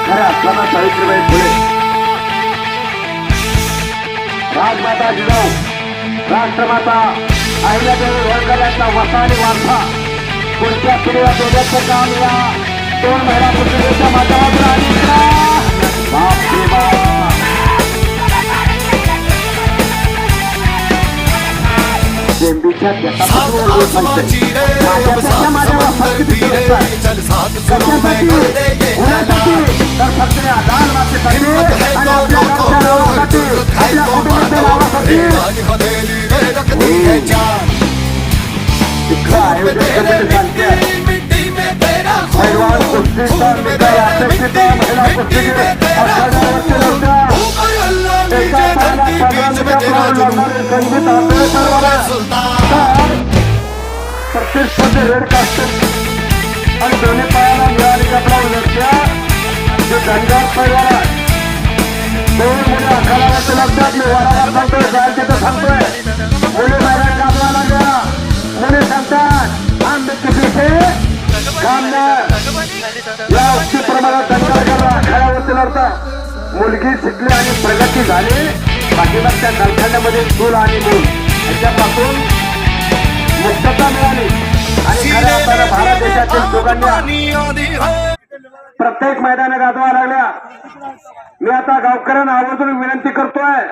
खऱ्या असताना सावित्रीबाई फुले राजमाता जिजाऊ राष्ट्रमाता अहिल्यादेवी होळकर यांचा वसा आणि वारसा पुढच्या पिढीला देण्याचं काम या 2 महिला पुस्तकाच्या माध्यमातून आणि बाप रे बाप जेंबीच्या देशापासून माझ्यापेक्षा माझ्या वासाची भीती कशासाठी होण्यासाठी तर फक्त या लाल मातीसाठी आणि आपल्या गावच्या नावासाठी आपल्या कुटुंबाच्या नावासाठी इतकं आयोजन कमिटी सांगते पैलवान कुस्तीचा निकाल अपेक्षित महिला कुस्तीगीर 18 वर्षे नव्हत्या एका पायाला 15 मीटर लढणारे संगीत आपले सर्वांना प्रतिस्पर्धी रेड कास्टर आणि दोन्ही पायाला मिळाली कपडा उलटत्या जे दंडार पैलवान आहे 2 मुली आखाड्यावरती लागतात मी वारावार सांगतोय जायचे तर सांगतोय मुली मैदान कामला लागल्या मुली सांगतात आम्ही किती या उच्च प्रमाणात दंडार करा आखाड्यावरती लढतात मुलगी शिकली आणि प्रगती झाली पाठीमागच्या कारखान्यामध्ये चूल आणि मूल याच्यापासून मुक्तता मिळाली आणि खऱ्या अर्थाने भारत देशातील दोघांनी प्रत्येक मैदाने गाजवा लागल्या मी आता गावकऱ्यांना आवर्जून विनंती करतोय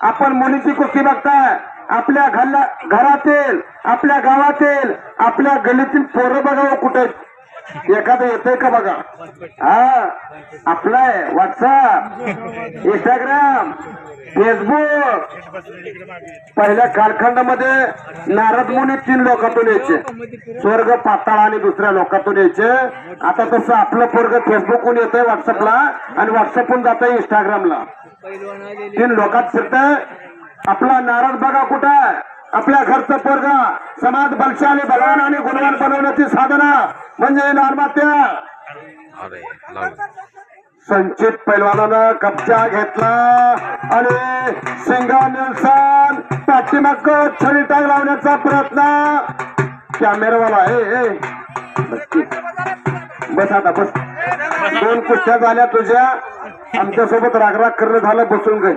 आपण मुलीची कुस्ती बघताय आपल्या घरातील आपल्या गावातील आपल्या गलीतील पोरं बघावं कुठे एखादं येतंय का बघा हा आपलाय व्हॉट्सअप इंस्टाग्राम फेसबुक पहिल्या कालखंडामध्ये नारद मुनी 3 लोकातून यायचे स्वर्ग पाताळ आणि दुसऱ्या लोकातून यायचे आता तसं आपलं पोरग फेसबुकहून येतंय व्हॉट्सअपला आणि व्हॉट्सअपहून जातंय इंस्टाग्रामला 3 लोकात फिरतंय आपला नारद बघा कुठं आपल्या घरचं पोरगा समाज बलशाली बलवान आणि गुणवान बनवण्याची साधना म्हणजे नारमात्या संचित पैलवानानं कब्जा घेतला आणि सिंगा नेल्सन पाठीमाग छडी टाक लावण्याचा प्रयत्न कॅमेरावाला बस आता बस 2 कुस्त्या झाल्या तुझ्या आमच्यासोबत रागराग करणं झालं बसून गे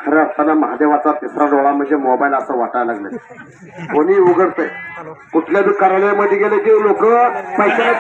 खरं असताना महादेवाचा 3रा डोळा म्हणजे मोबाईल असं वाटायला लागलं कोणी उघडतंय कुठल्या बी कार्यालयामध्ये गेले की लोक पैशाला